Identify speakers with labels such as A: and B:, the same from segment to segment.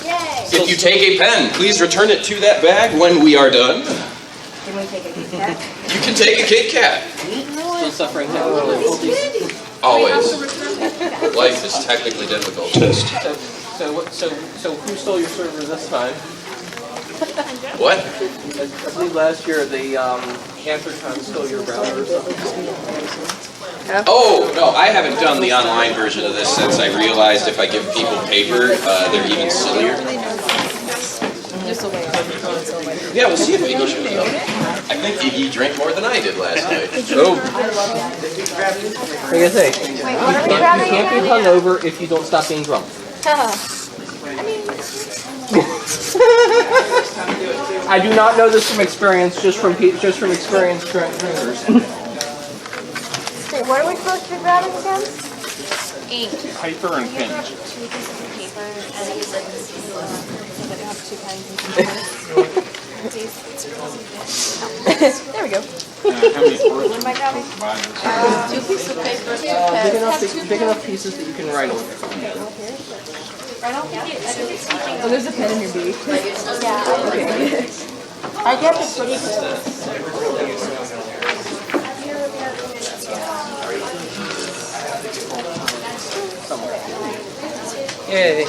A: Yay!
B: If you take a pen, please return it to that bag when we are done.
A: Can we take a Kit Kat?
B: You can take a Kit Kat.
C: Still suffering technical difficulties.
B: Always. Life is technically difficult.
C: So who stole your server this time?
B: What?
C: I believe last year the Hampertron stole your browser or something.
B: Oh, no, I haven't done the online version of this since I realized if I give people paper, they're even sillier. Yeah, we'll see if Iggy shows up. I think Iggy drank more than I did last night.
C: Oh. Like I say, you can't be hungover if you don't stop being drunk. I do not know this from experience, just from experienced drinkers.
A: Wait, what are we supposed to be grabbing again?
D: Ink.
E: Paper and pen.
D: Two pieces of paper and use it to have 2 kinds of paper. There we go.
E: How many
D: What am I grabbing?
A: 2 pieces of paper, 2 pens.
C: Big enough pieces that you can write on.
A: Oh, there's a pen in your beak. Yeah. Okay. I get the pretty
C: Yay.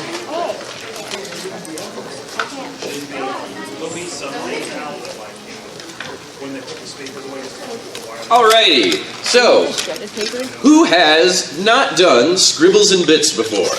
B: Alrighty, so, who has not done Scribbles and Bits before?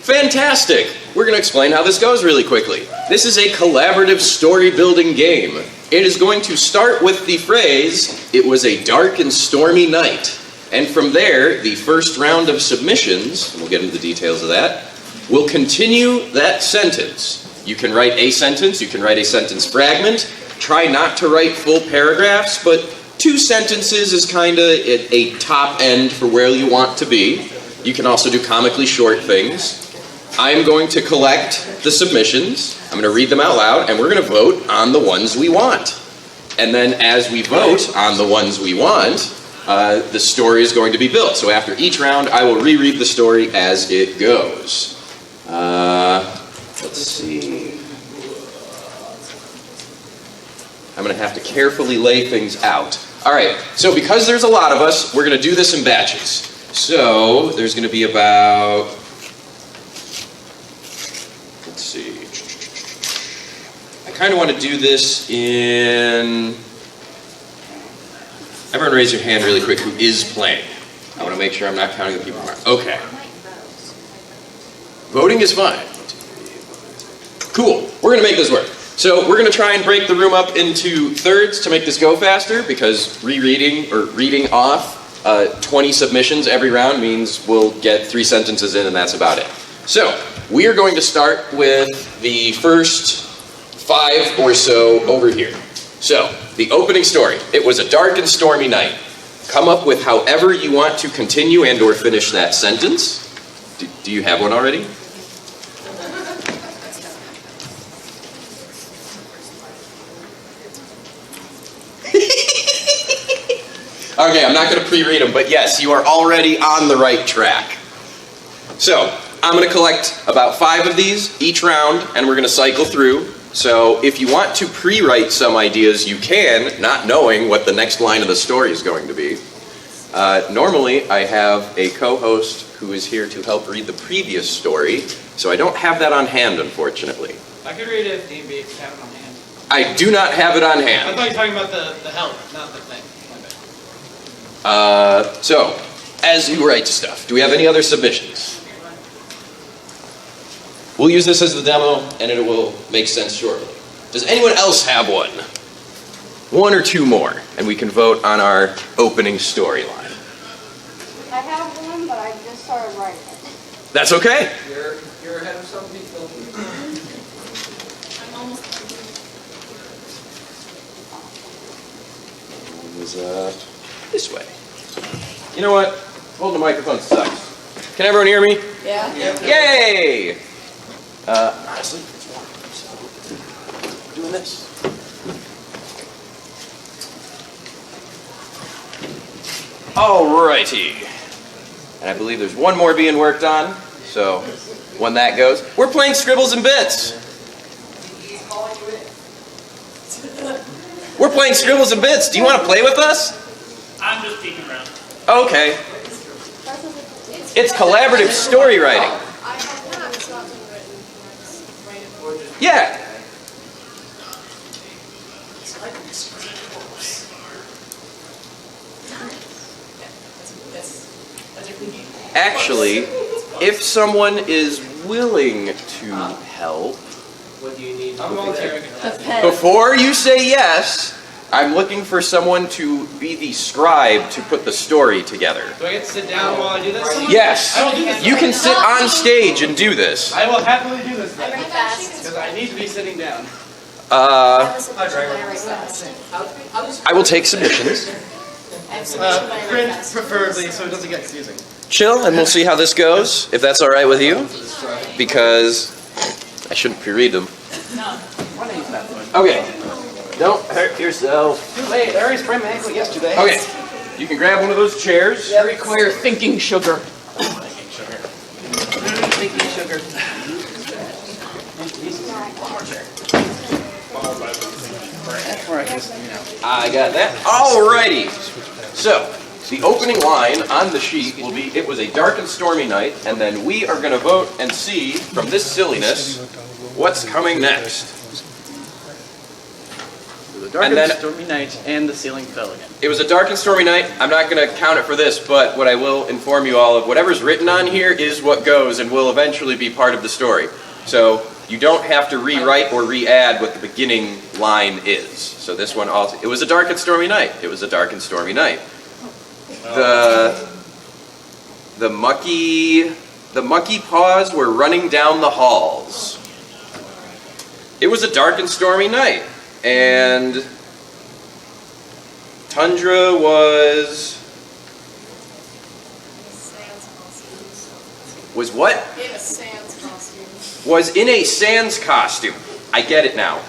B: Fantastic! We're going to explain how this goes really quickly. This is a collaborative story building game. It is going to start with the phrase, "It was a dark and stormy night." And from there, the first round of submissions, and we'll get into the details of that, will continue that sentence. You can write a sentence, you can write a sentence fragment. Try not to write full paragraphs, but 2 sentences is kind of a top end for where you want to be. You can also do comically short things. I'm going to collect the submissions, I'm going to read them out loud, and we're going to vote on the ones we want. And then as we vote on the ones we want, the story is going to be built. So after each round, I will reread the story as it goes. Let's see. I'm going to have to carefully lay things out. All right, so because there's a lot of us, we're going to do this in batches. So there's going to be about, let's see. I kind of want to do this in, everyone raise your hand really quick who is playing. I want to make sure I'm not counting the people who aren't. Okay. Voting is fine. Cool, we're going to make this work. So we're going to try and break the room up into thirds to make this go faster, because rereading or reading off 20 submissions every round means we'll get 3 sentences in and that's about it. So we are going to start with the first 5 or so over here. So the opening story, "It was a dark and stormy night." Come up with however you want to continue and or finish that sentence. Do you have one already? Okay, I'm not going to pre-read them, but yes, you are already on the right track. So, I'm going to collect about 5 of these each round, and we're going to cycle through. So, if you want to pre-write some ideas, you can, not knowing what the next line of the story is going to be. Normally, I have a co-host who is here to help read the previous story, so I don't have that on hand, unfortunately.
F: I could read it if need be, if you have it on hand.
B: I do not have it on
F: I
B: hand.
F: thought you were talking about the help, not the thing.
B: So, as you write stuff, do we have any other submissions? We'll use this as the demo, and it will make sense shortly. Does anyone else have one? 1 or 2 more, and we can vote on our opening storyline.
A: I have one, but I just started writing it.
B: That's okay.
C: You're ahead of some people.
D: I'm almost
B: It was this way. You know what? Holding the microphone sucks. Can everyone hear me?
A: Yeah?
B: Yay! Honestly, it's warm, so doing this. Alrighty. And I believe there's one more being worked on, so when that goes. We're playing Scribbles and Bits. We're playing Scribbles and Bits. Do you want to play with us?
G: I'm just peeking around.
B: Okay. It's collaborative story writing. Yeah. Actually, if someone is willing to help,
F: What do you need? I'm volunteering.
B: before you say yes, I'm looking for someone to be the scribe to put the story together.
F: Do I get to sit down while I do this?
B: Yes,
F: I will do this.
B: you can sit on stage and do this.
F: I will happily do this then. Because I need to be sitting down.
B: I will take submissions.
F: Print preferably so it doesn't get confusing.
B: Chill, and we'll see how this goes, if that's all right with you. Because I shouldn't pre-read them. Okay. Don't hurt yourself.
F: Too late. I already sprained my ankle yesterday.
B: Okay. You can grab one of those chairs.
C: I require thinking sugar.
F: Thinking sugar. That's where I guess,
B: I got that. Alrighty. So, the opening line on the sheet will be, it was a dark and stormy night, and then we are going to vote and see, from this silliness, what's coming next.
F: The dark
B: And then-
F: and stormy night, and the ceiling fell again.
B: It was a dark and stormy night. I'm not going to count it for this, but what I will inform you all of, whatever's written on here is what goes and will eventually be part of the story. So, you don't have to rewrite or re-add what the beginning line is. So this one also, it was a dark and stormy night. It was a dark and stormy night. The mucky paws were running down the halls. It was a dark and stormy night, and Tundra was what?
H: In a Sans costume.
B: Was in a Sans costume. I get it now.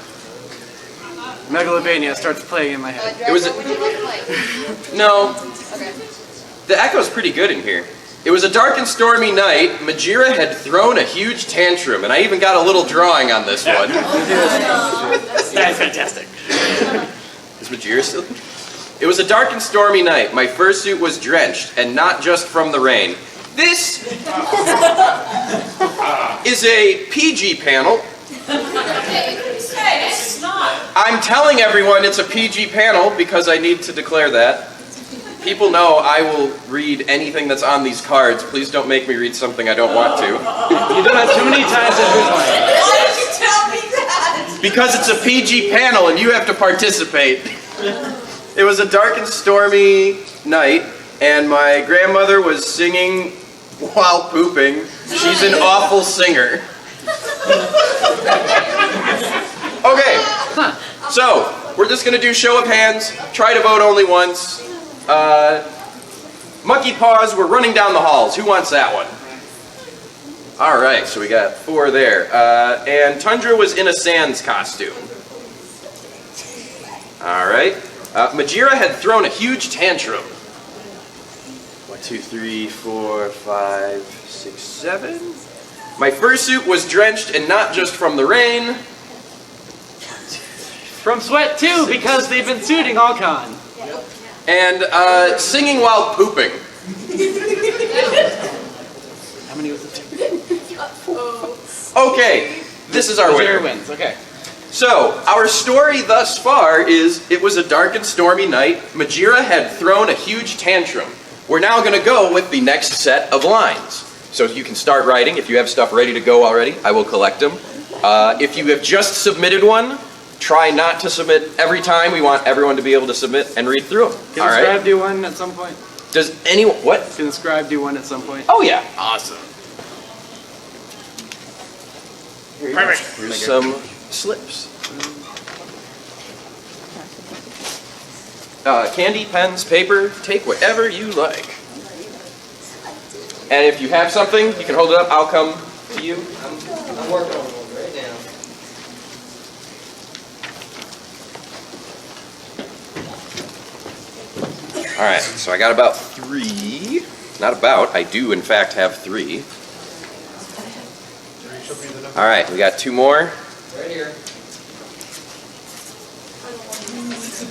F: Megalovania starts playing in my head.
B: It was
H: What would you look like?
B: No,
H: Okay.
B: the echo's pretty good in here. It was a dark and stormy night. Majira had thrown a huge tantrum, and I even got a little drawing on this one.
F: That's fantastic.
B: Is Majira still? It was a dark and stormy night. My fursuit was drenched, and not just from the rain. This is a PG panel.
H: It's not.
B: I'm telling everyone it's a PG panel because I need to declare that. People know I will read anything that's on these cards. Please don't make me read something I don't want to.
F: You've done that too many times at this point.
H: Why did you tell me that?
B: Because it's a PG panel and you have to participate. It was a dark and stormy night, and my grandmother was singing while pooping. She's an awful singer. Okay, so we're just going to do show of hands. Try to vote only once. Monkey paws were running down the halls. Who wants that one? All right, so we got 4 there. And Tundra was in a Sans costume. All right. Majira had thrown a huge tantrum. 1, 2, 3, 4, 5, 6, 7. My fursuit was drenched, and not just from the rain.
F: From sweat too, because they've been suiting all con.
B: And singing while pooping.
F: How many was it?
B: Okay, this is our
F: Zero
B: winner.
F: wins. Okay.
B: So, our story thus far is, it was a dark and stormy night. Majira had thrown a huge tantrum. We're now going to go with the next set of lines. So you can start writing. If you have stuff ready to go already, I will collect them. If you have just submitted one, try not to submit every time. We want everyone to be able to submit and read through them.
F: Can
B: All
F: the
B: right?
F: scribe do one at some point?
B: Does anyone... What?
F: Can the scribe do one at some point?
B: Oh, yeah.
F: Awesome.
B: Here's some slips. Candy, pens, paper, take whatever you like. And if you have something, you can hold it up. I'll come to you.
I: I'm working on one right now.
B: All right, so I got about 3. Not about, I do in fact have 3. All right, we got 2 more.
I: Right here.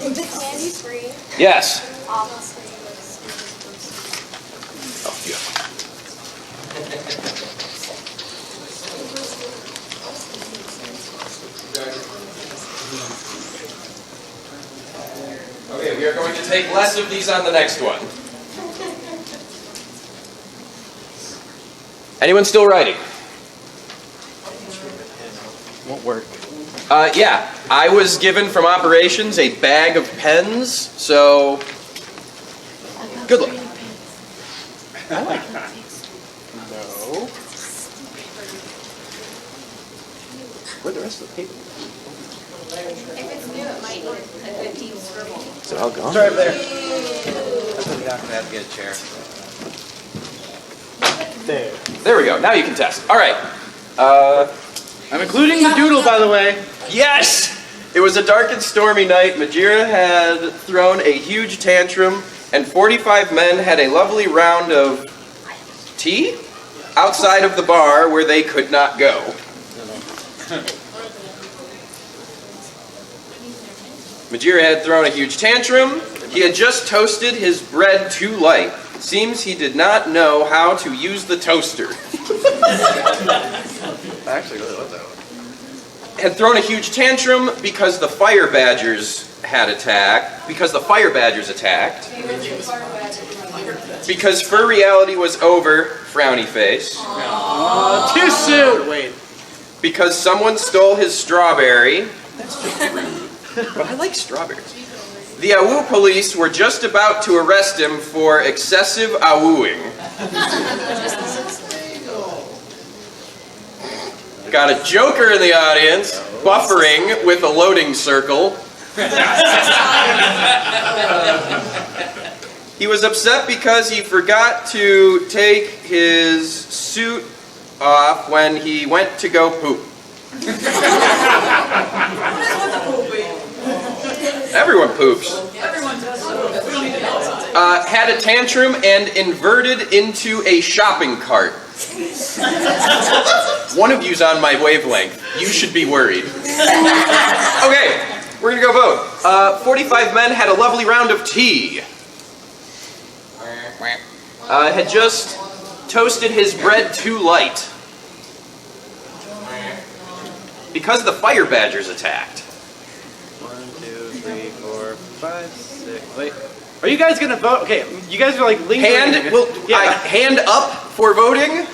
D: Is it candy free?
B: Yes.
D: Obviously.
B: Oh, yeah. Okay, we are going to take less of these on the next one. Anyone still writing?
C: Won't work.
B: Yeah, I was given from operations a bag of pens, so good luck.
C: No. Where'd the rest of the paper?
D: If it's new, it might work a good team scribble.
B: Is it all gone?
F: Sorry, there.
I: That's what we have to get a chair.
F: There.
B: There we go. Now you can test. All right.
F: I'm including the doodle, by the way.
B: Yes! It was a dark and stormy night. Majira had thrown a huge tantrum, and 45 men had a lovely round of tea outside of the bar where they could not go. Majira had thrown a huge tantrum. He had just toasted his bread too light. Seems he did not know how to use the toaster.
I: I actually really love that one.
B: Had thrown a huge tantrum because the fire badgers had attacked. Because the fire badgers attacked. Because fur reality was over. Frowny face.
F: Too soon. Wait.
B: Because someone stole his strawberry. That's just rude. But I like strawberries. The Awoo police were just about to arrest him for excessive awooing. Got a joker in the audience, buffering with a loading circle. He was upset because he forgot to take his suit off when he went to go poop. Everyone poops. Had a tantrum and inverted into a shopping cart. One of you's on my wavelength. You should be worried. Okay, we're gonna go vote. 45 men had a lovely round of tea. Had just toasted his bread too light. Because the fire badgers attacked.
F: 1, 2, 3, 4, 5, 6. Wait. Are you guys gonna vote? Okay, you guys are like lingering.
B: Hand up for voting.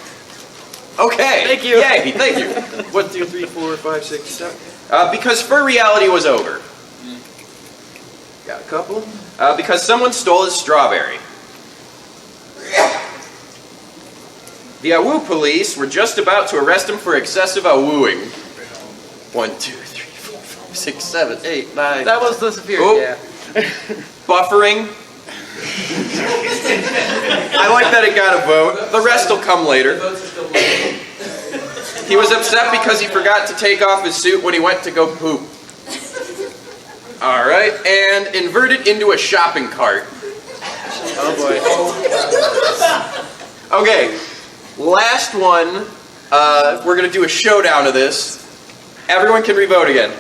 B: Okay.
F: Thank you.
B: Yay, thank you. 1, 2, 3, 4, 5, 6, 7. Because fur reality was over. Got a couple. Because someone stole his strawberry. The Awoo police were just about to arrest him for excessive awooing. 1, 2, 3, 4, 5, 6, 7, 8, 9.
F: That was the severe.
B: Oh.
F: Yeah.
B: Buffering. I like that it got a vote. The rest will come later. He was upset because he forgot to take off his suit when he went to go poop. All right, and inverted into a shopping cart.
F: Oh boy.
B: Okay, last one. We're gonna do a showdown of this. Everyone can revote again.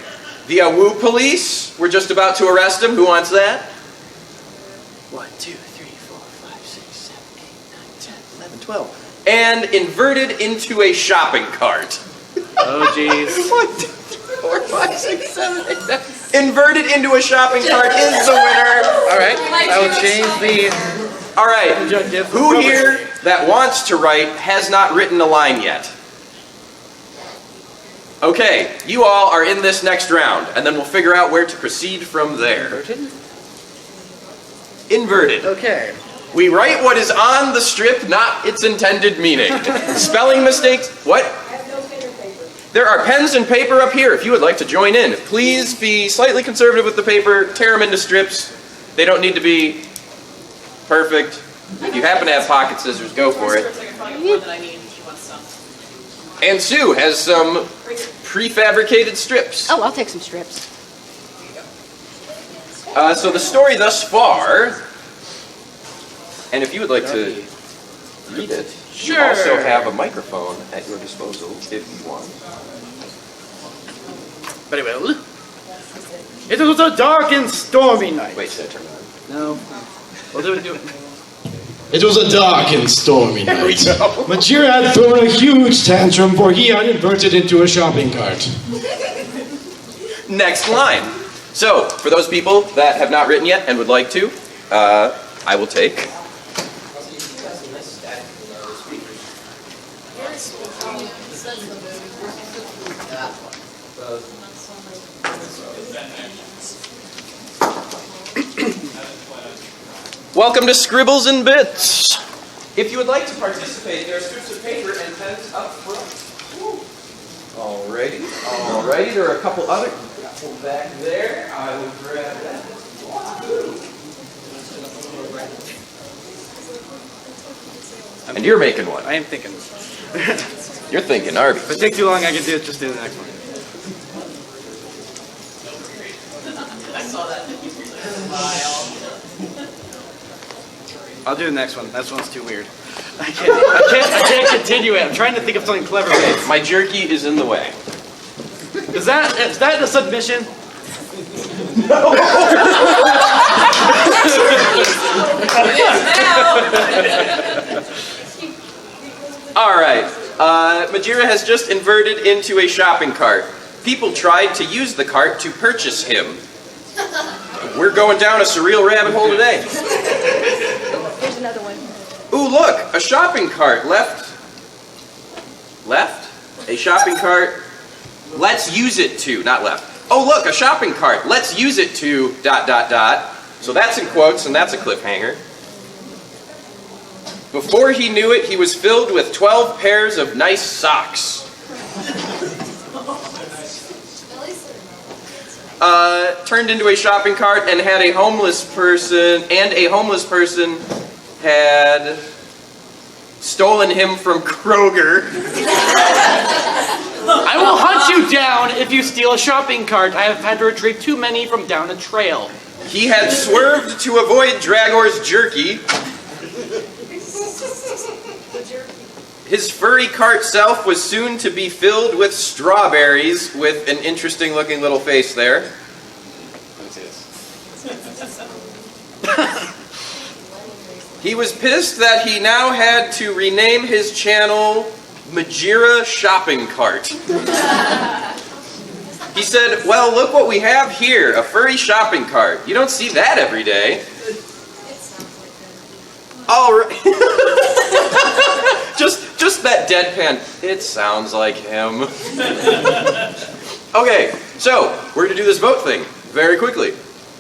B: The Awoo police were just about to arrest him. Who wants that? 1, 2, 3, 4, 5, 6, 7, 8, 9, 10, 11, 12. And inverted into a shopping cart.
F: Oh jeez.
B: 1, 2, 3, 4, 5, 6, 7, 8, 9. Inverted into a shopping cart is the winner.
F: All right. I will change the.
B: All right.
F: Conjunctive.
B: Who here that wants to write has not written a line yet? Okay, you all are in this next round, and then we'll figure out where to proceed from there. Inverted.
F: Okay.
B: We write what is on the strip, not its intended meaning. Spelling mistakes. What? There are pens and paper up here if you would like to join in. Please be slightly conservative with the paper. Tear them into strips. They don't need to be perfect. If you happen to have pocket scissors, go for it. And Sue has some prefabricated strips.
A: Oh, I'll take some strips.
B: So the story thus far, and if you would like to read it. You also have a microphone at your disposal if you want.
F: Very well. It was a dark and stormy night.
B: Wait, should I turn it on?
F: No. We'll do it.
J: It was a dark and stormy night.
B: we go.
J: Majira had thrown a huge tantrum for he had inverted into a shopping cart.
B: Next line. So, for those people that have not written yet and would like to, I will take. Welcome to Scribbles and Bits. If you would like to participate, there are strips of paper and pens up front. Alrighty. There are a couple other back there. I will grab that. And you're making one.
F: I am thinking.
B: You're thinking, Arby.
F: If it takes too long, I can do it. Just do the next one. I'll do the next one. That one's too weird. I can't continue it. I'm trying to think of something clever.
B: My jerky is in the way.
F: Is that a submission?
B: All right. Majira has just inverted into a shopping cart. People tried to use the cart to purchase him. We're going down a surreal rabbit hole today.
A: Here's another one.
B: Ooh, look, a shopping cart left? A shopping cart. Let's use it to, not left. Oh, look, a shopping cart. Let's use it to ... So that's in quotes, and that's a cliffhanger. Before he knew it, he was filled with 12 pairs of nice socks. Turned into a shopping cart and had a homeless person, had stolen him from Kroger.
F: I will hunt you down if you steal a shopping cart. I have had to retrieve too many from down a trail.
B: He had swerved to avoid Dragor's jerky. His furry cart self was soon to be filled with strawberries, with an interesting looking little face there. He was pissed that he now had to rename his channel Majira Shopping Cart. He said, well, look what we have here, a furry shopping cart. You don't see that every day. All right. Just that deadpan. It sounds like him. Okay, so we're going to do this vote thing very quickly.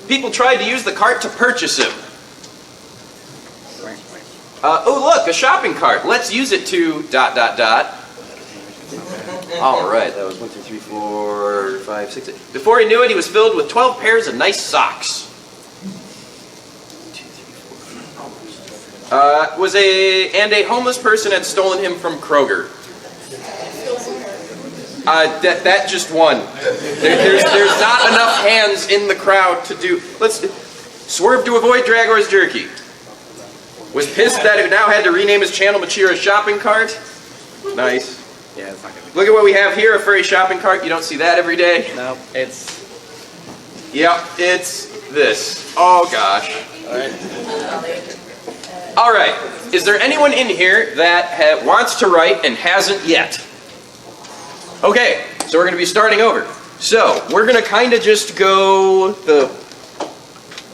B: People tried to use the cart to purchase him. Oh, look, a shopping cart. Let's use it to ... All right, that was 1, 2, 3, 4, 5, 6, 8. Before he knew it, he was filled with 12 pairs of nice socks. A homeless person had stolen him from Kroger. That just won. There's not enough hands in the crowd to do. Let's swerve to avoid Dragor's jerky. Was pissed that he now had to rename his channel Machira's Shopping Cart. Nice.
F: Yeah, it's not gonna be.
B: Look at what we have here, a furry shopping cart. You don't see that every day.
F: No, it's.
B: Yep, it's this. Oh gosh. All right. Is there anyone in here that wants to write and hasn't yet? Okay, so we're going to be starting over. So we're going to kind of just go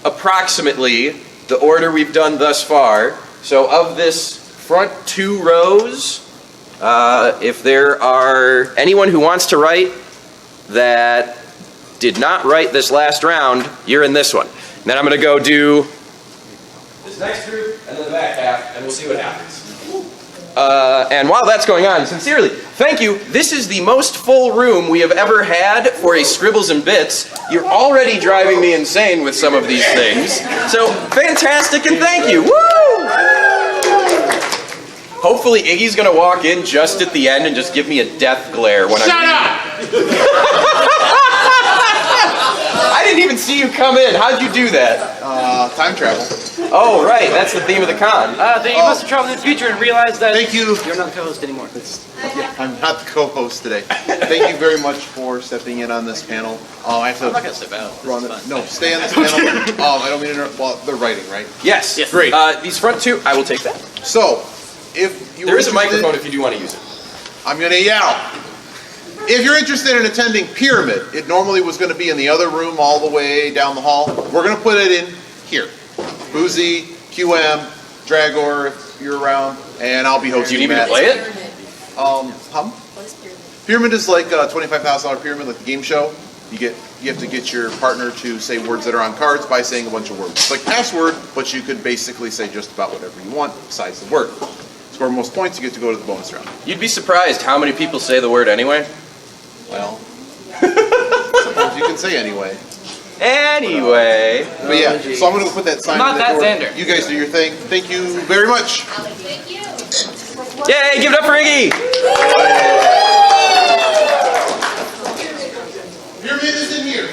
B: approximately the order we've done thus far. So of this front 2 rows, if there are anyone who wants to write that did not write this last round, you're in this one. And then I'm going to go do this next group and then the back half, and we'll see what happens. And while that's going on, sincerely, thank you. This is the most full room we have ever had for a Scribbles and Bits. You're already driving me insane with some of these things. So, fantastic and thank you. Woo! Hopefully Iggy's going to walk in just at the end and just give me a death glare when
F: Shut up!
B: I didn't even see you come in. How'd you do that?
I: Time travel.
B: Oh, right, that's the theme of the con.
F: Then you must have traveled in the future and realized that
K: Thank you.
F: you're not the co-host anymore.
K: Yeah, I'm not the co-host today. Thank you very much for stepping in on this panel. I have to
I: I'm not gonna step out.
K: run it. No, stay on this panel. I don't mean to interrupt. Well, they're writing, right?
B: Yes.
K: Great.
B: These front two, I will take that.
K: So, if you
B: There is a
K: interested-
B: microphone if you do want to use it.
K: I'm going to yell. If you're interested in attending Pyramid, it normally was going to be in the other room all the way down the hall. We're going to put it in here. Boozy, QM, Dragor, if you're around, and I'll be hosting.
B: Do you need me to
K: that.
B: play it?
K: Pyramid is like a $25,000 pyramid, like the game show. You have to get your partner to say words that are on cards by saying a bunch of words. It's like password, but you could basically say just about whatever you want besides the word. Score most points, you get to go to the bonus round.
B: You'd be surprised how many people say the word anyway.
K: Well, sometimes you can say anyway.
B: Anyway.
K: But yeah, so I'm going to put that sign
F: Not
K: in the
F: that
K: door.
F: Xander.
K: You guys do your thing. Thank you very much.
H: Thank you.
B: Yay, give it up for Iggy!
K: Pyramid is in here.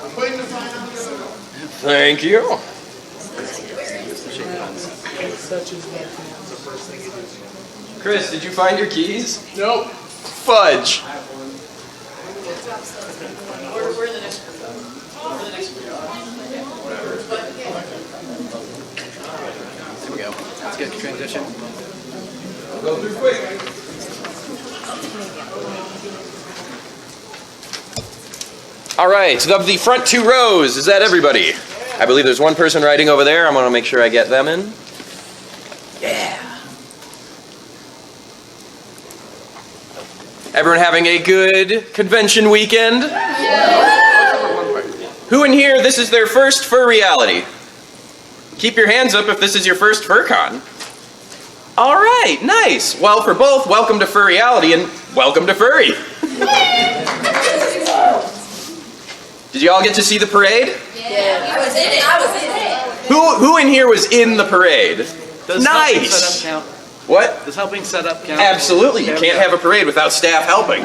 K: I'm putting the sign on the door.
B: Thank you. Chris, did you find your keys?
J: Nope.
B: Fudge.
H: We're the next group. We're the next group.
F: There we go. Let's get the transition.
B: Go through quick. All right, of the front two rows, is that everybody? I believe there's one person writing over there. I'm going to make sure I get them in. Yeah. Everyone having a good convention weekend? Who in here, this is their first fur reality? Keep your hands up if this is your first FurCon. All right, nice. Well, for both, welcome to Fur Reality and welcome to Furry. Did you all get to see the parade?
H: Yeah, I was in it. I was in it.
B: Who in here was in the parade?
F: Does
B: Nice.
F: helping set up count?
B: What?
F: Does helping set up count?
B: Absolutely. You can't have a parade without staff helping.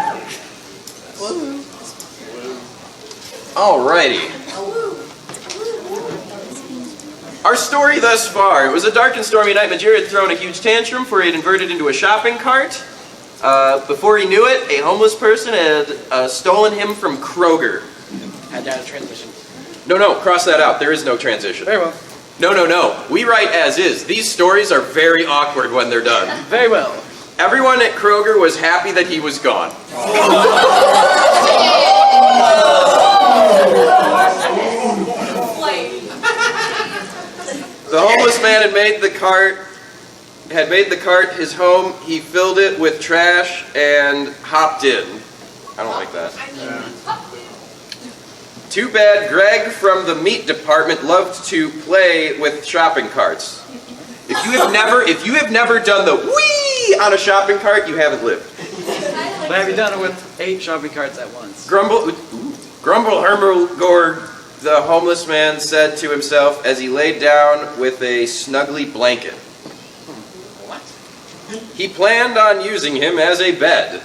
B: Alrighty. Our story thus far. It was a dark and stormy night. Majira had thrown a huge tantrum for he had inverted into a shopping cart. Before he knew it, a homeless person had stolen him from Kroger.
F: Had that transition.
B: No, cross that out. There is no transition.
F: Very well.
B: No. We write as is. These stories are very awkward when they're done.
F: Very well.
B: Everyone at Kroger was happy that he was gone. The homeless man had made the cart his home. He filled it with trash and hopped in. I don't like that. Too bad Greg from the meat department loved to play with shopping carts. If you have never done the whee on a shopping cart, you haven't lived.
F: But have you done it with 8 shopping carts at once?
B: Grumble Hermelgord, the homeless man said to himself as he laid down with a snuggly blanket. What? He planned on using him as a bed.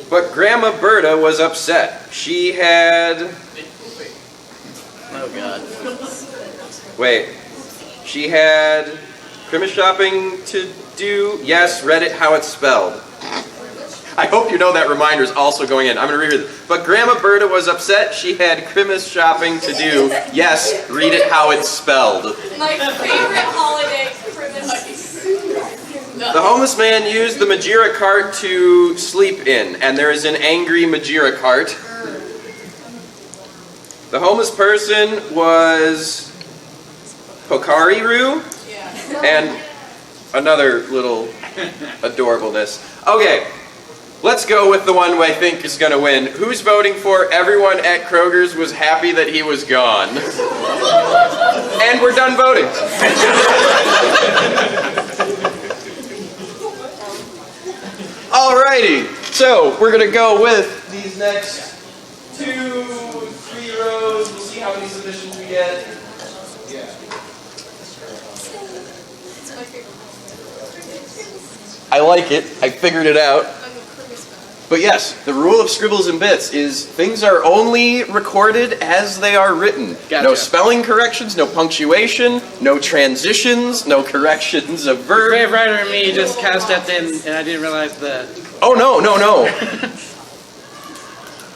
B: But Grandma Berta was upset. She had...
F: Oh, God.
B: Wait. She had Christmas shopping to do. Yes, read it how it's spelled. I hope you know that reminder is also going in. I'm going to reread it. But Grandma Berta was upset. She had Christmas shopping to do. Yes, read it how it's spelled.
H: My favorite holiday, Christmas.
B: The homeless man used the Majira cart to sleep in, and there is an angry Majira cart. The homeless person was Pokari-Roo, and another little adorableness. Okay, let's go with the one I think is going to win. Who's voting for everyone at Kroger's was happy that he was gone? And we're done voting. Alrighty, so we're going to go with these next 2, 3 rows. We'll see how many submissions we get. I like it. I figured it out. But yes, the rule of Scribbles and Bits is things are only recorded as they are written.
F: Gotcha.
B: No spelling corrections, no punctuation, no transitions, no corrections of verbs.
F: Brave writer and me just kind of stepped in, and I didn't realize the.
B: Oh no, no, no.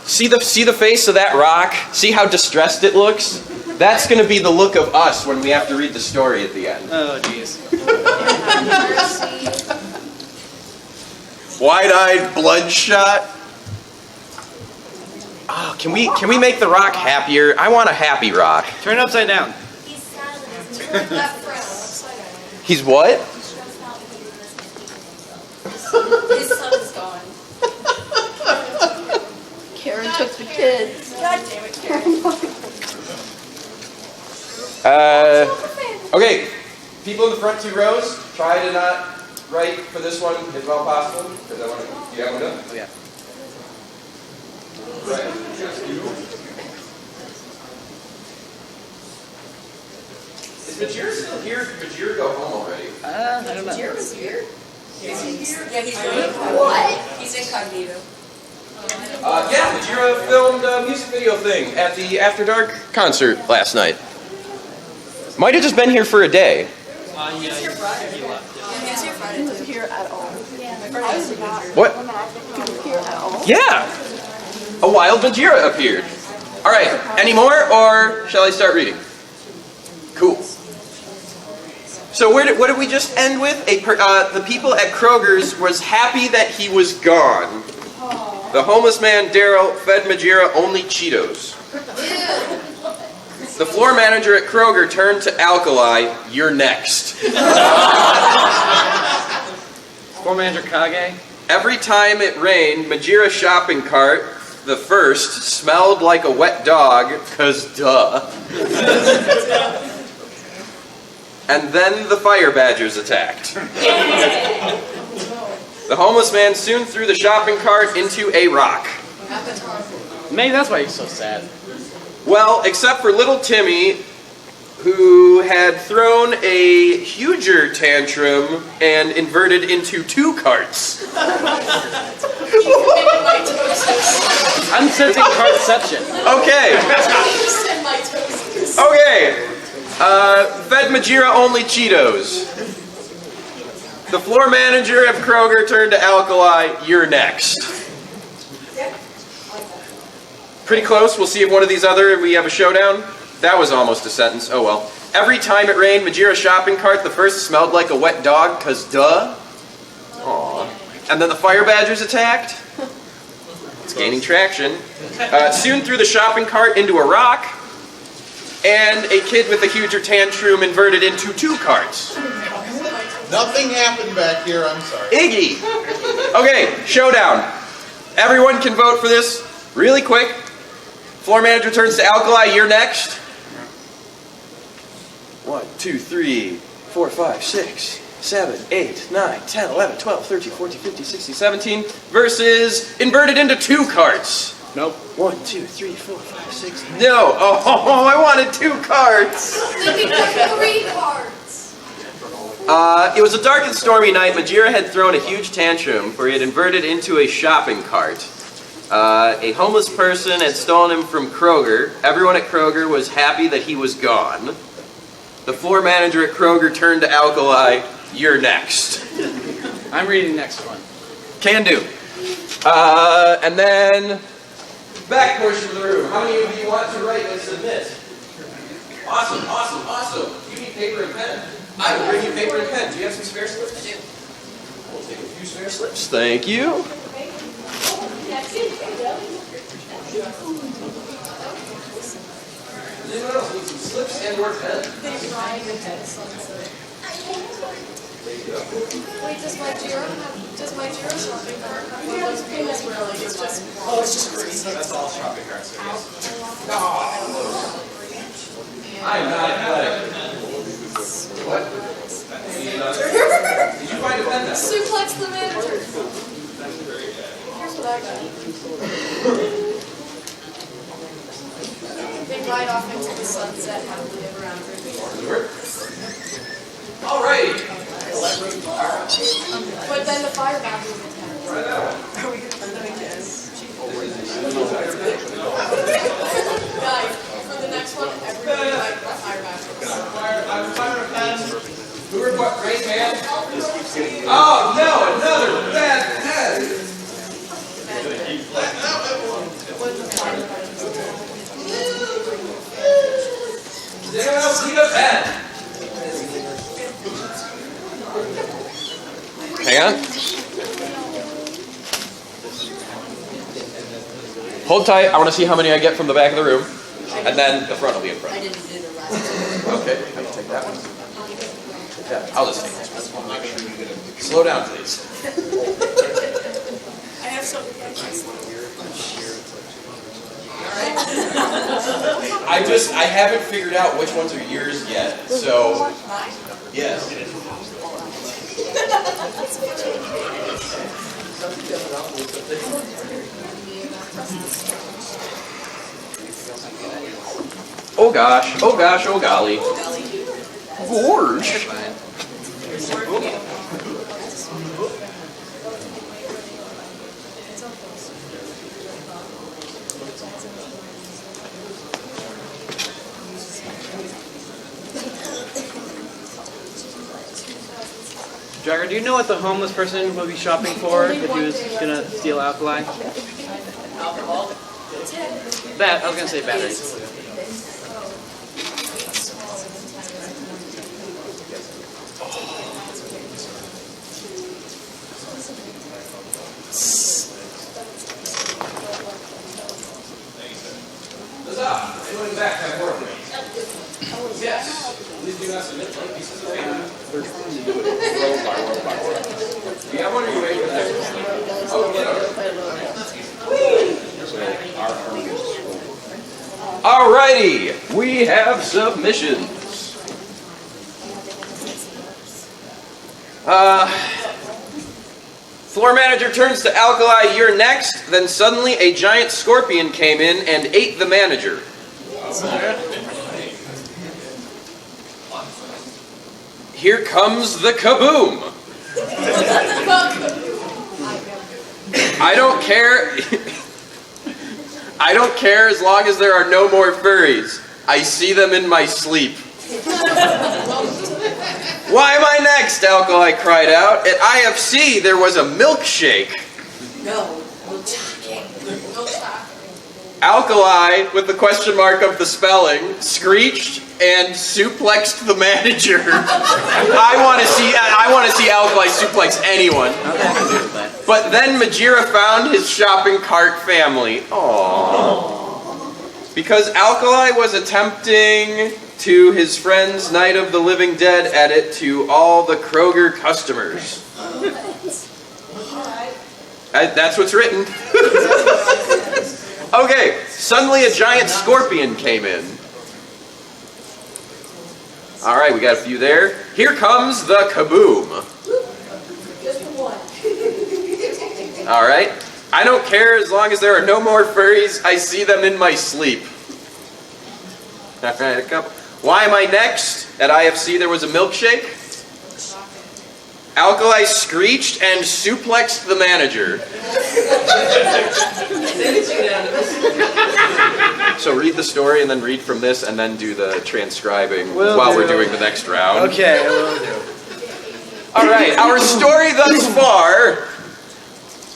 B: See the face of that rock? See how distressed it looks? That's going to be the look of us when we have to read the story at the end.
F: Oh, jeez.
B: Wide-eyed, bloodshot. Oh, can we make the rock happier? I want a happy rock.
F: Turn it upside down.
H: He's sad. Turn that frown upside down.
B: He's what?
H: His son is gone.
A: Karen took the kids.
H: God damn it, Karen.
B: Okay, people in the front 2 rows, try to not write for this one as well possible, because I want to. You have one done?
F: Oh, yeah.
B: Right. Just you. Is Majir still here? Did Majir go home already?
F: I don't know.
H: Jared's here? Is he here? Yeah, he's really What? He's incognito.
B: Yeah, Majira filmed a music video thing at the After Dark concert last night. Might have just been here for a day.
H: He's here Friday. He was here Friday.
A: He was here at all.
H: I was not.
B: What?
A: He was here at all.
B: Yeah! A wild Majira appeared. Alright, any more, or shall I start reading? Cool. So what did we just end with? The people at Kroger's was happy that he was gone. The homeless man, Daryl, fed Majira only Cheetos. The floor manager at Kroger turned to Alkali, "You're next."
F: Floor manager Kage.
B: Every time it rained, Majira's shopping cart, the first, smelled like a wet dog, 'cause duh. And then the fire badgers attacked. The homeless man soon threw the shopping cart into a rock.
F: Maybe that's why he's so sad.
B: Well, except for little Timmy, who had thrown a huger tantrum and inverted into 2 carts.
F: I'm sensing cartception.
B: Okay. Okay. Fed Majira only Cheetos. The floor manager of Kroger turned to Alkali, "You're next." Pretty close. We'll see if one of these we have a showdown. That was almost a sentence. Oh well. Every time it rained, Majira's shopping cart, the first, smelled like a wet dog, 'cause duh. Aww. And then the fire badgers attacked. It's gaining traction. Soon threw the shopping cart into a rock, and a kid with a huger tantrum inverted into 2 carts.
K: Nothing happened back here, I'm sorry.
B: Iggy! Okay, showdown. Everyone can vote for this really quick. Floor manager turns to Alkali, "You're next." 1, 2, 3, 4, 5, 6, 7, 8, 9, 10, 11, 12, 13, 14, 15, 16, 17 versus inverted into 2 carts.
F: Nope.
B: 1, 2, 3, 4, 5, 6. No! Oh, I wanted 2 carts!
H: Then we put 3 cards.
B: It was a dark and stormy night. Majira had thrown a huge tantrum, for he had inverted into a shopping cart. A homeless person had stolen him from Kroger. Everyone at Kroger was happy that he was gone. The floor manager at Kroger turned to Alkali, "You're next."
F: I'm reading the next one.
B: Can do. And then, back portion of the room. How many of you want to write and submit? Awesome, awesome, awesome. You need paper and pen. I will bring you paper and pen. Do you have some spare slips? I do. We'll take a few spare slips. Thank you. Anyone else need some slips and or pen?
H: Wait, does my Jira shopping cart have one of those pages where like it's just grease?
I: That's all shopping carts, I guess.
B: I'm not athletic. What? Did you find a pen then?
H: Suplex the manager. Here's what I got. They ride off into the sunset happily ever after.
B: Alrighty.
H: But then the fire badgers attack.
B: Right now.
H: Are we good?
B: Does anyone else need a pen? Hang on. Hold tight. I want to see how many I get from the back of the room. And then the front will be in front. Okay, I can take that one. Yeah, I'll just take this one. Slow down, please.
H: I have something.
B: I haven't figured out which ones are yours yet. So, yes. Oh gosh, oh gosh, oh golly. Gorge.
F: Jagger, do you know what the homeless person would be shopping for if he was gonna steal alkali? Alcohol? I was gonna say batteries.
B: Huzzah! Anyone back have more of these? Yes. Please do not submit blank pieces of paper. They're trying to do it row by row by row. Do you have one or you wait for that? Oh, get over. Alrighty, we have submissions. Floor manager turns to Alkali, you're next. Then suddenly a giant scorpion came in and ate the manager. Here comes the kaboom. I don't care. I don't care as long as there are no more furries. I see them in my sleep. Why am I next? Alkali cried out. At IFC there was a milkshake.
H: No.
B: Alkali, with the question mark of the spelling, screeched and suplexed the manager. I want to see Alkali suplex anyone. But then Majira found his shopping cart family. Aww. Because Alkali was attempting to his friend's Night of the Living Dead edit to all the Kroger customers. That's what's written. Okay, suddenly a giant scorpion came in. Alright, we got a few there. Here comes the kaboom. Alright. I don't care as long as there are no more furries. I see them in my sleep. Alright, a couple. Why am I next? At IFC there was a milkshake. Alkali screeched and suplexed the manager. So read the story and then read from this and then do the transcribing while we're doing the next round.
F: Okay, I will do.
B: Alright, our story thus far.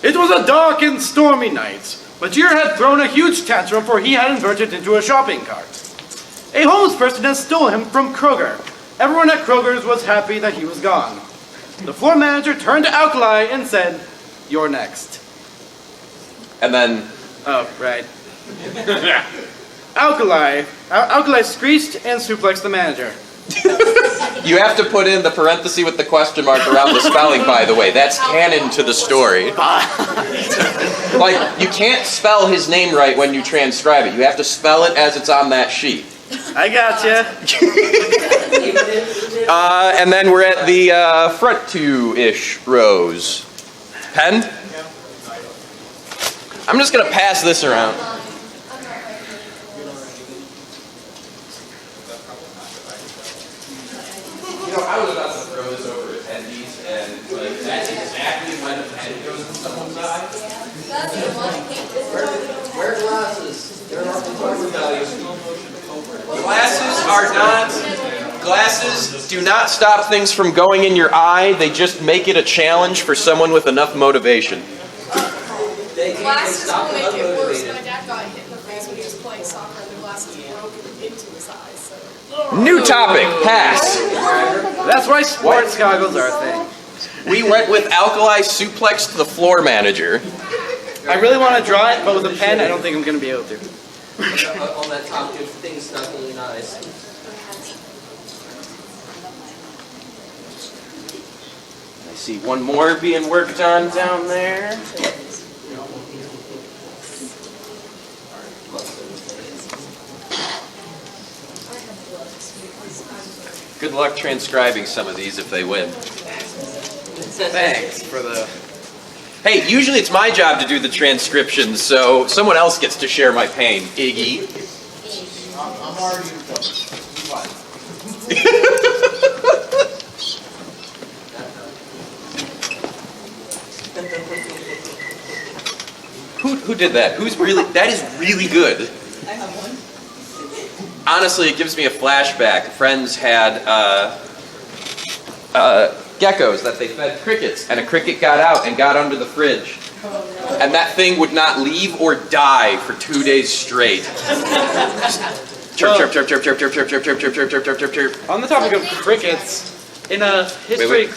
J: It was a dark and stormy night. Majir had thrown a huge tantrum for he had inverted into a shopping cart. A homeless person had stolen him from Kroger. Everyone at Kroger's was happy that he was gone. The floor manager turned to Alkali and said, "You're next."
B: And then...
J: Oh, right. Alkali screeched and suplexed the manager.
B: You have to put in the parenthesis with the question mark around the spelling, by the way. That's canon to the story. Like, you can't spell his name right when you transcribe it. You have to spell it as it's on that sheet.
J: I gotcha.
B: And then we're at the front two-ish rows. Pen? I'm just going to pass this around. You know, I was about to throw this over attendees, and like, that's exactly when a pen goes in someone's eye. Wear glasses. Glasses do not stop things from going in your eye. They just make it a challenge for someone with enough motivation.
C: They
H: glasses will make it worse. My dad got hit in the face when he was playing soccer and the glasses broke into his eyes. So.
B: New topic, pass.
J: That's why sports goggles are a thing.
B: We went with alkali suplex to the floor manager.
J: I really want to draw it, but with a pen, I don't think I'm going to be able to.
C: On that topic of things not really nice.
B: I see one more being worked on down there. Good luck transcribing some of these if they win.
J: Thanks for the...
B: Hey, usually it's my job to do the transcriptions, so someone else gets to share my pain. Iggy.
K: I'm already done.
B: Who did that? That is really good.
A: I have one.
B: Honestly, it gives me a flashback. Friends had geckos that they fed crickets, and a cricket got out and got under the fridge. And that thing would not leave or die for 2 days straight. Chirp, chirp, chirp, chirp, chirp, chirp, chirp, chirp, chirp, chirp, chirp, chirp, chirp, chirp.
J: On the topic of crickets, in a history...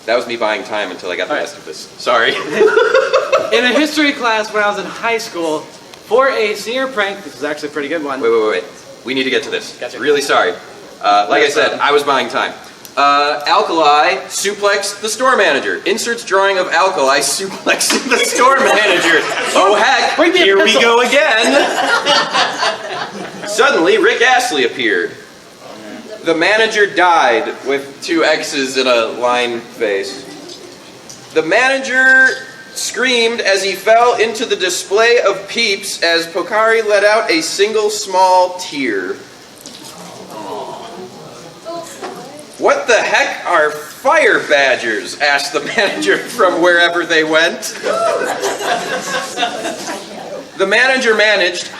B: That was me buying time until I got the rest of this. Sorry.
J: In a history class when I was in high school, for a senior prank, this is actually a pretty good one.
B: Wait. We need to get to this.
J: Gotcha.
B: Really sorry. Like I said, I was buying time. Alkali suplex the store manager. Inserts drawing of Alkali suplexing the store manager. Oh heck, here we go again. Suddenly, Rick Astley appeared. The manager died with 2 X's in a line face. The manager screamed as he fell into the display of peeps as Pokari let out a single small tear. What the heck are fire badgers? Asked the manager from wherever they went. The manager managed,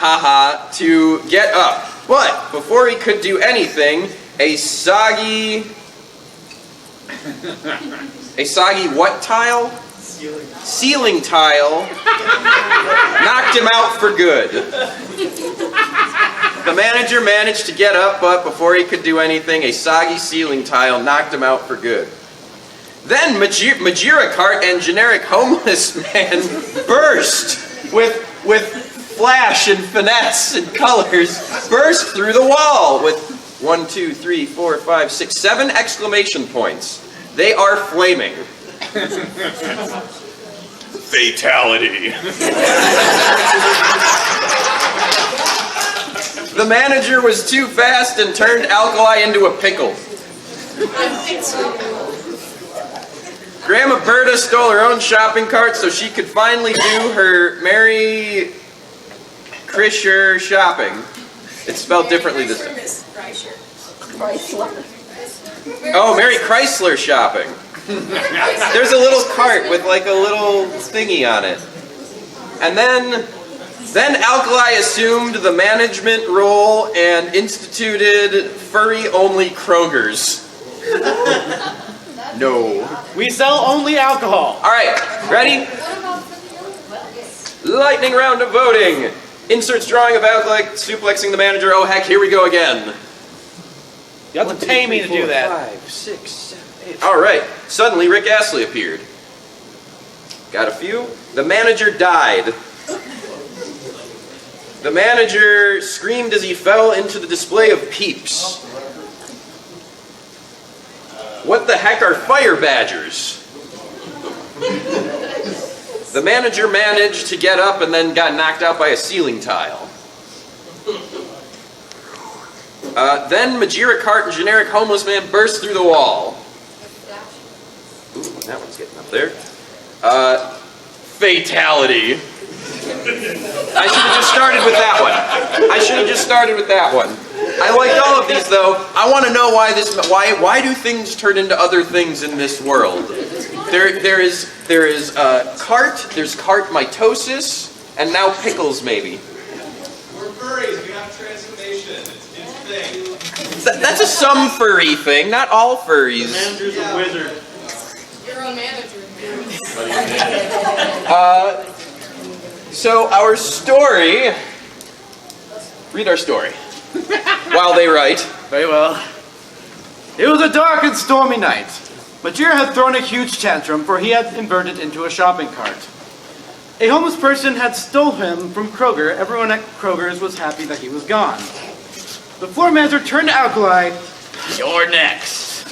B: to get up. But before he could do anything, a soggy what tile? Ceiling tile knocked him out for good. The manager managed to get up, but before he could do anything, a soggy ceiling tile knocked him out for good. Then Majira cart and generic homeless man burst with flash and finesse and colors, burst through the wall with 1, 2, 3, 4, 5, 6, 7 exclamation points. They are flaming. Fatality. The manager was too fast and turned Alkali into a pickle. Grandma Berta stole her own shopping cart so she could finally do her Merry Chrysler shopping. It's spelled differently this time.
A: Chrysler.
B: Oh, Merry Chrysler shopping. There's a little cart with like a little thingy on it. And then Alkali assumed the management role and instituted furry-only Kroger's. No.
J: We sell only alcohol.
B: All right, ready? Lightning round of voting. Inserts drawing of Alkali suplexing the manager. Oh heck, here we go again.
J: You have to pay me to do that.
B: 5, 6, 7, 8. All right. Suddenly, Rick Astley appeared. Got a few. The manager died. The manager screamed as he fell into the display of peeps. What the heck are fire badgers? The manager managed to get up and then got knocked out by a ceiling tile. Then Majira cart and generic homeless man burst through the wall. Ooh, that one's getting up there. Fatality. I should have just started with that one. I liked all of these though. I want to know why do things turn into other things in this world? There is cart, there's cart mitosis, and now pickles maybe.
I: We're furries, we have transformation. It's a thing.
B: That's a some furry thing, not all furries.
E: The manager's a wizard.
H: Your own manager.
B: So our story. Read our story. While they write.
J: Very well. It was a dark and stormy night. Majira had thrown a huge tantrum, for he had inverted into a shopping cart. A homeless person had stole him from Kroger. Everyone at Kroger's was happy that he was gone. The floor manager turned to Alkali. You're next.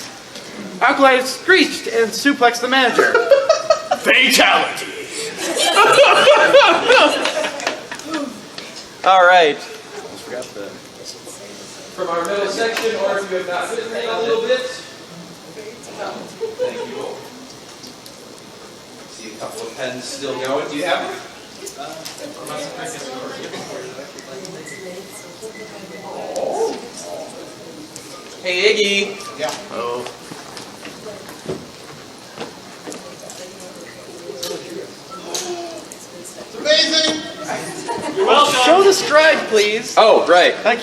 J: Alkali screeched and suplexed the manager. Fatality.
B: All right.
J: Almost forgot the...
B: From our middle section, or if you have not been there a little bit. Thank you. See a couple of pens still going. Do you have them? Oh. Hey, Iggy.
K: Yeah.
J: Oh.
K: It's amazing.
G: You're welcome.
J: Show the stride, please.
B: Oh, right.
J: I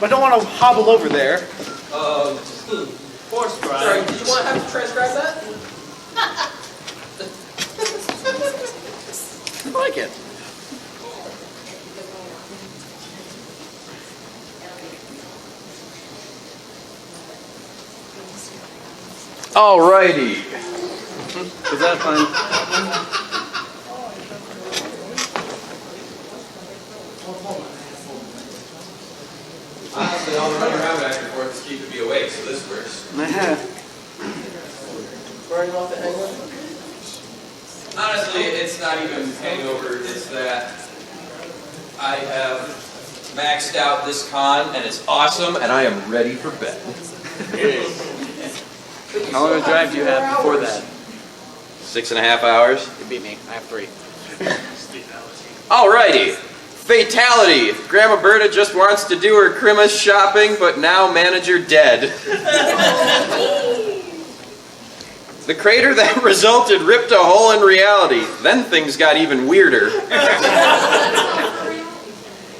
J: don't want to hobble over there.
G: Horse ride.
B: Sorry, did you want to have to transcribe that?
J: I like it.
B: Alrighty.
J: Was that fun?
B: Honestly, all the running around back and forth is keeping me awake, so this works.
A: Burning off the hangover?
B: Honestly, it's not even hangover, it's that I have maxed out this con, and it's awesome, and I am ready for bed.
J: How long of a drive do you have before that?
B: 6.5 hours.
J: You beat me. I have 3.
B: Alrighty. Fatality. Grandma Berta just wants to do her Christmas shopping, but now manager dead. The crater that resulted ripped a hole in reality. Then things got even weirder.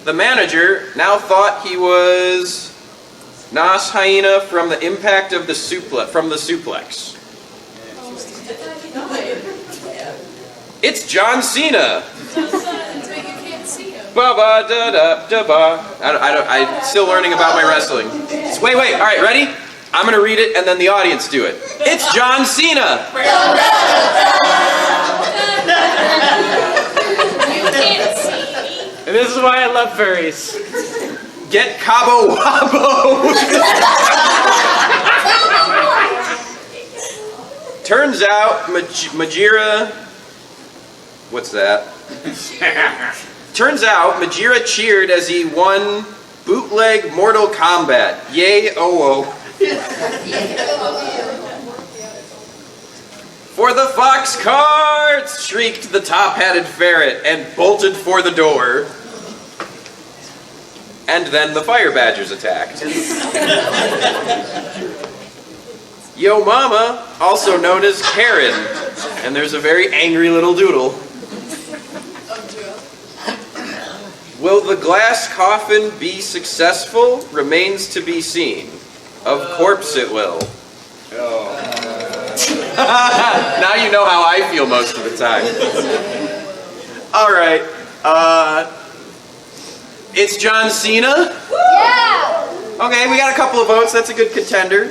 B: The manager now thought he was Nas Hyena from the impact of the suplex. It's John Cena. Ba-ba, da-da, da-ba. I'm still learning about my wrestling. Wait, all right, ready? I'm going to read it and then the audience do it. It's John Cena.
F: And this is why I love furries.
B: Get Cabo Wabo. Turns out Majira... What's that? Turns out Majira cheered as he won bootleg Mortal Kombat. Yay, oh. For the fox carts! Shrieked the top-hatted ferret and bolted for the door. And then the fire badgers attacked. Yo Mama, also known as Karen. And there's a very angry little doodle. Will the glass coffin be successful? Remains to be seen. Of course it will. Now you know how I feel most of the time. Alright. It's John Cena?
D: Yeah!
B: Okay, we got a couple of votes. That's a good contender.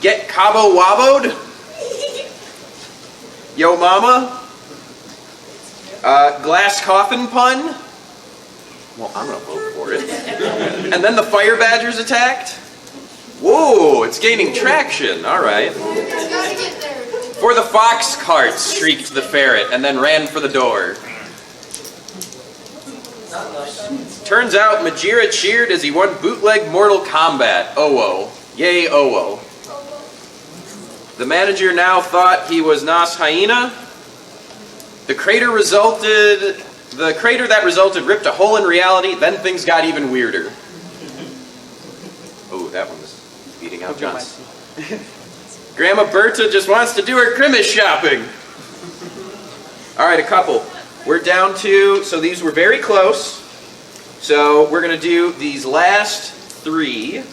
B: Get Cabo Waboed? Yo Mama? Glass coffin pun? Well, I'm gonna vote for it. And then the fire badgers attacked? Whoa, it's gaining traction. Alright. For the fox carts, shrieked the ferret, and then ran for the door. Turns out Majira cheered as he won bootleg Mortal Kombat. Oh-oh. Yay, oh-oh. The manager now thought he was Nas Hyena. The crater that resulted ripped a hole in reality, then things got even weirder. Oh, that one was beating out Johnson. Grandma Berta just wants to do her Christmas shopping. Alright, a couple. We're down to, so these were very close. So we're going to do these last 3.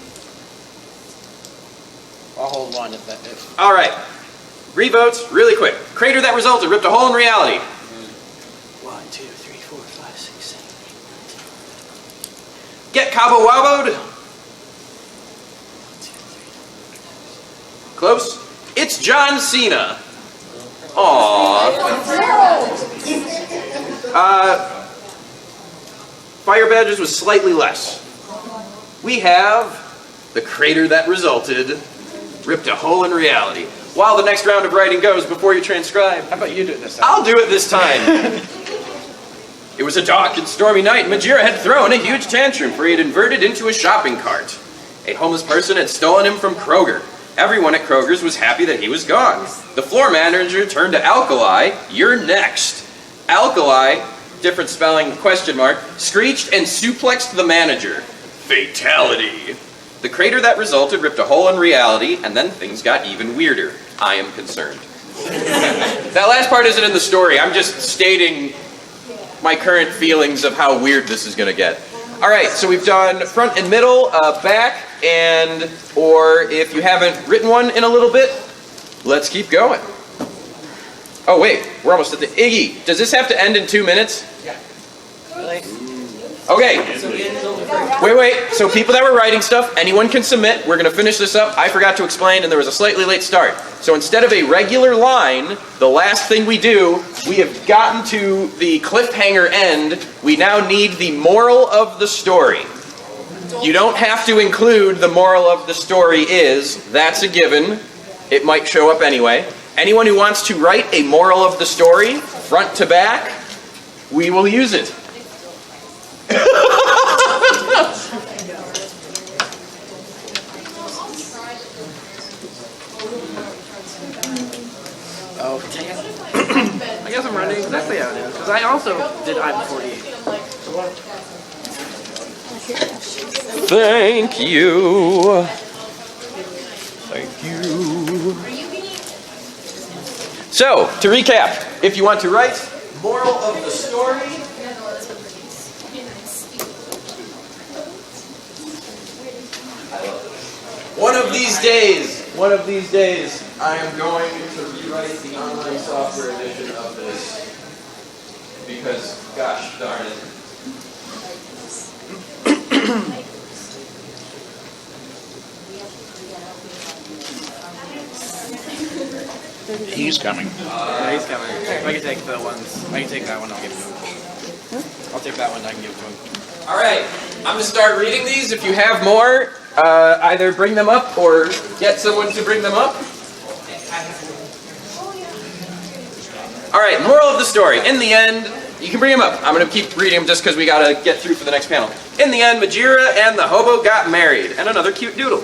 J: I'll hold one if that is.
B: Alright. Revotes, really quick. Crater that resulted ripped a hole in reality. 1, 2, 3, 4, 5, 6, 7, 8, 9, 10. Get Cabo Waboed. Close. It's John Cena. Aww. Fire Badgers was slightly less. We have the crater that resulted, ripped a hole in reality. While the next round of writing goes, before you transcribe,
J: How about you do it this time?
B: I'll do it this time. It was a dark and stormy night. Majira had thrown a huge tantrum for he had inverted into a shopping cart. A homeless person had stolen him from Kroger. Everyone at Kroger's was happy that he was gone. The floor manager turned to Alkali. You're next. Alkali, different spelling, question mark, screeched and suplexed the manager. Fatality. The crater that resulted ripped a hole in reality, and then things got even weirder. I am concerned. That last part isn't in the story. I'm just stating my current feelings of how weird this is going to get. All right, so we've done front and middle, back, and, or if you haven't written one in a little bit, let's keep going. Oh, wait, we're almost at the Iggy. Does this have to end in 2 minutes?
F: Yeah.
B: Really? Okay. Wait. So people that were writing stuff, anyone can submit. We're going to finish this up. I forgot to explain, and there was a slightly late start. So instead of a regular line, the last thing we do, we have gotten to the cliffhanger end. We now need the moral of the story. You don't have to include the moral of the story is. That's a given. It might show up anyway. Anyone who wants to write a moral of the story, front to back, we will use it.
F: Oh, dang it. I guess I'm running exactly how it is, because I also did I'm 48.
B: Thank you. Thank you. So, to recap, if you want to write moral of the story, one of these days, I am going to rewrite the online software edition of this. Because, gosh darn it.
E: He's coming.
F: Yeah, he's coming. I can take the ones. I can take that one, I'll give it to him. I'll take that one, I can give it to him.
B: Alright, I'm going to start reading these. If you have more, either bring them up or get someone to bring them up. Alright, moral of the story. In the end, you can bring them up. I'm going to keep reading them just because we got to get through for the next panel. In the end, Majira and the hobo got married, and another cute doodle.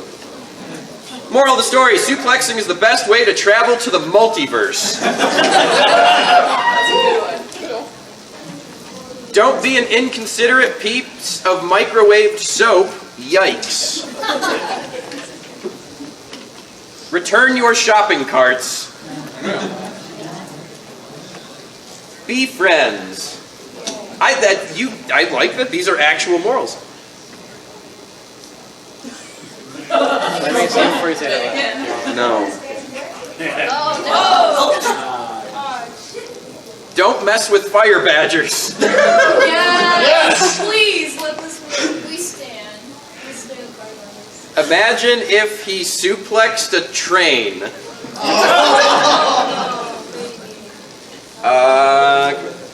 B: Moral of the story, suplexing is the best way to travel to the multiverse. Don't be an inconsiderate piece of microwaved soap. Yikes. Return your shopping carts. Be friends. I like that these are actual morals.
F: Let me see before you say that.
B: No. Don't mess with fire badgers.
H: Yes! Please, let this we stand. We stand fire badgers.
B: Imagine if he suplexed a train.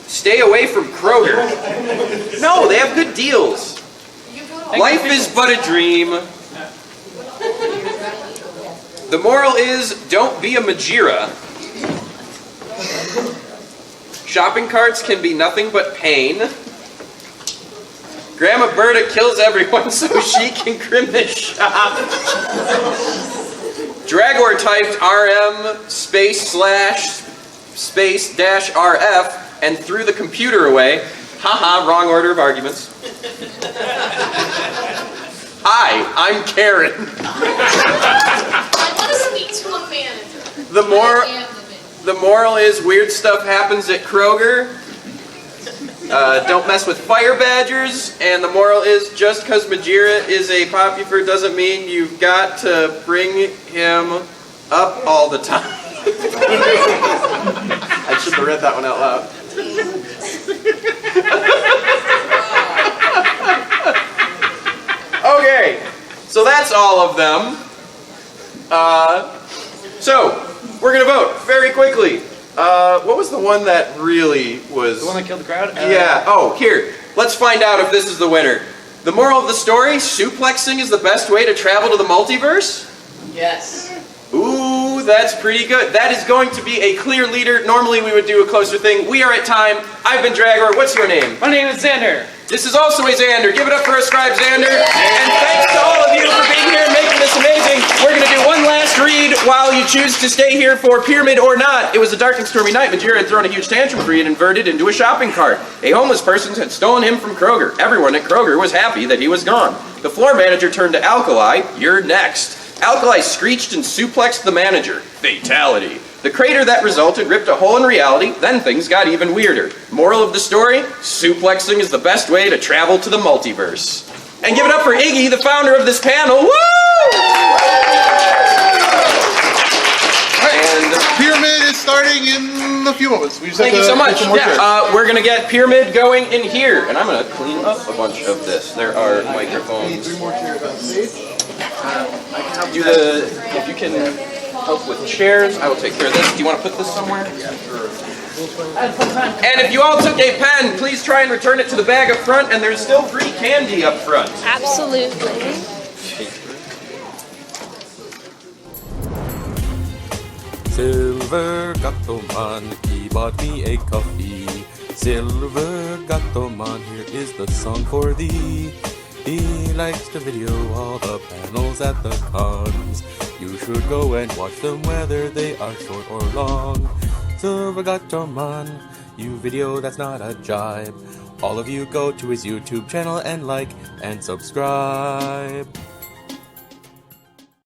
B: Stay away from Kroger. No, they have good deals. Life is but a dream. The moral is, don't be a Majira. Shopping carts can be nothing but pain. Grandma Berta kills everyone so she can grimace shop. Dragor typed RM /space/RF and threw the computer away. Haha, wrong order of arguments. Hi, I'm Karen.
H: I want to speak to a manager.
B: The moral is weird stuff happens at Kroger. Don't mess with fire badgers. And the moral is just because Majira is a popular doesn't mean you've got to bring him up all the time. I should have read that one out loud. that's all of them. So, we're gonna vote very quickly. What was the one that really was...
F: The one that killed the crowd?
B: Yeah, oh, here. Let's find out if this is the winner. The moral of the story, suplexing is the best way to travel to the multiverse?
F: Yes.
B: Ooh, that's pretty good. That is going to be a clear leader. Normally we would do a closer thing. We are at time. I've been Dragor. What's your name?
F: My name is Xander.
B: This is also a Xander. Give it up for a Scribe Xander. And thanks to all of you for being here and making this amazing. We're going to do one last read while you choose to stay here for Pyramid or not. It was a dark and stormy night. Majira had thrown a huge tantrum for he had inverted into a shopping cart. A homeless person had stolen him from Kroger. Everyone at Kroger was happy that he was gone. The floor manager turned to Alkali. You're next. Alkali screeched and suplexed the manager. Fatality. The crater that resulted ripped a hole in reality, then things got even weirder. Moral of the story, suplexing is the best way to travel to the multiverse. And give it up for Iggy, the founder of this panel. Woo!
K: And the pyramid is starting in a few moments. We just
B: Thank
K: have
B: you
K: to
B: so much.
K: get some more chairs.
B: We're going to get Pyramid going in here, and I'm going to clean up a bunch of this. There are microphones.
K: 3 more chairs on stage.
B: If you can help with chairs, I will take care of this. Do you want to put this somewhere?
K: Yeah, sure.
B: And if you all took a pen, please try and return it to the bag up front, and there's still free candy up front.
D: Absolutely.
L: Silver Gatoman, he bought me a coffee. Silver Gatoman, here is the song for thee. He likes to video all the panels at the cons. You should go and watch them whether they are short or long. Silver Gatoman, you video that's not a jibe. All of you go to his YouTube channel and like and subscribe.